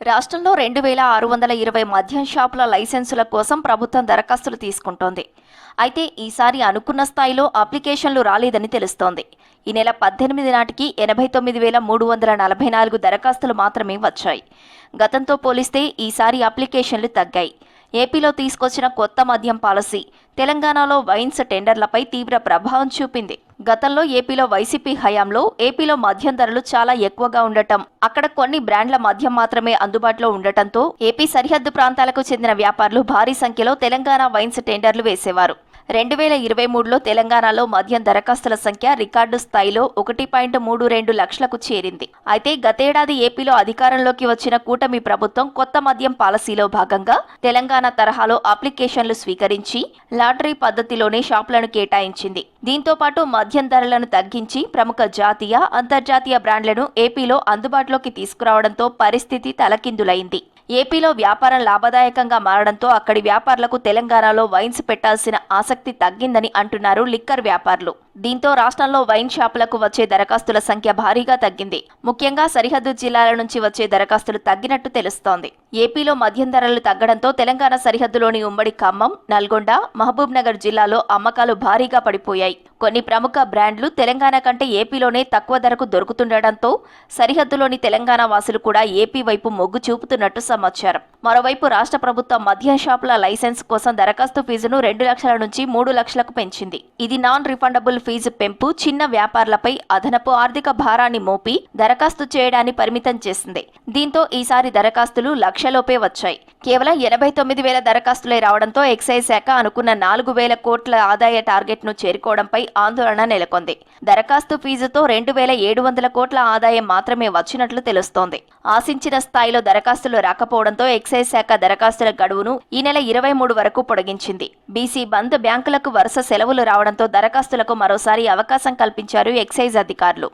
రాష్ట్రంలో 2620 మద్యం షాపుల లైసెన్సుల కోసం ప్రభుత్వం దరఖాస్తులు తీసుకుంటోంది. అయితే ఈసారి అనుకున్న స్థాయిలో అప్లికేషన్లు రాలేదని తెలుస్తోంది. ఈ నెల 18 నాటికి 89,344 దరఖాస్తులు మాత్రమే వచ్చాయి. గతంతో పోలిస్తే ఈసారి అప్లికేషన్లు తగ్గాయి. ఏపీలో తీసుకొచ్చిన కొత్త మద్యం పాలసీ తెలంగాణలో వైన్స్ టెండర్లపై తీవ్ర ప్రభావం చూపింది. గతంలో ఏపీలో వైసీపీ హయాంలో ఏపీలో మద్యం ధరలు చాలా ఎక్కువగా ఉండటం, అక్కడ కొన్ని బ్రాండ్ల మద్యం మాత్రమే అందుబాటులో ఉండటంతో ఏపీ సరిహద్దు ప్రాంతాలకు చెందిన వ్యాపారులు భారీ సంఖ్యలో తెలంగాణ వైన్స్ టెండర్లు వేసేవారు. 2023లో తెలంగాణలో మద్యం దరఖాస్తుల సంఖ్య రికార్డు స్థాయిలో 1.32 లక్షలకు చేరింది. అయితే గతేడాది ఏపీలో అధికారంలోకి వచ్చిన కూటమి ప్రభుత్వం కొత్త మద్యం పాలసీలో భాగంగా తెలంగాణ తరహాలో అప్లికేషన్లు స్వీకరించి లాటరీ పద్ధతిలోనే షాపులను కేటాయించింది. దీంతో పాటు మద్యం ధరలను తగ్గించి ప్రముఖ జాతీయ, అంతర్జాతీయ బ్రాండ్లను ఏపీలో అందుబాటులోకి తీసుకురావడంతో పరిస్థితి తలకిందులైంది. ఏపీలో వ్యాపారం లాభదాయకంగా మారడంతో అక్కడి వ్యాపారులకు తెలంగాణలో వైన్స్ పెట్టాల్సిన ఆసక్తి తగ్గిందని అంటున్నారు లిక్కర్ వ్యాపారులు. దీంతో రాష్ట్రంలో వైన్ షాపులకు వచ్చే దరఖాస్తుల సంఖ్య భారీగా తగ్గింది. ముఖ్యంగా సరిహద్దు జిల్లాల నుంచి వచ్చే దరఖాస్తులు తగ్గినట్టు తెలుస్తోంది. ఏపీలో మద్యం ధరలు తగ్గడంతో తెలంగాణ సరిహద్దులోని ఉమ్మడి ఖమ్మం, నల్గొండ, మహబూబ్ నగర్ జిల్లాలో అమ్మకాలు భారీగా పడిపోయాయి. కొన్ని ప్రముఖ బ్రాండ్లు తెలంగాణ కంటే ఏపీలోనే తక్కువ ధరకు దొరుకుతుండటంతో సరిహద్దులోని తెలంగాణ వాసులు కూడా ఏపీ వైపు మొగ్గు చూపుతున్నట్టు సమాచారం. మరోవైపు రాష్ట్ర ప్రభుత్వం మద్యం షాపుల లైసెన్స్ కోసం దరఖాస్తు ఫీజును 2 లక్షల నుంచి 3 లక్షలకు పెంచింది. ఇది నాన్ రిఫండబుల్ ఫీజు పెంపు చిన్న వ్యాపారులపై అదనపు ఆర్థిక భారాన్ని మోపి దరఖాస్తు చేయడాన్ని పరిమితం చేసింది. దీంతో ఈసారి దరఖాస్తులు లక్షలోపే వచ్చాయి. కేవలం 89,000 దరఖాస్తులే రావడంతో ఎక్సైజ్ శాఖ అనుకున్న 4,000 కోట్ల ఆదాయ టార్గెట్ను చేరుకోవడంపై ఆందోళన నెలకొంది. దరఖాస్తు ఫీజుతో 2,700 కోట్ల ఆదాయం మాత్రమే వచ్చినట్లు తెలుస్తోంది. ఆశించిన స్థాయిలో దరఖాస్తులు రాకపోవడంతో ఎక్సైజ్ శాఖ దరఖాస్తుల గడువును ఈ నెల 23 వరకు పొడిగించింది. బీసీ బంద్, బ్యాంకులకు వరుస సెలవులు రావడంతో దరఖాస్తులకు మరోసారి అవకాశం కల్పించారు ఎక్సైజ్ అధికారులు.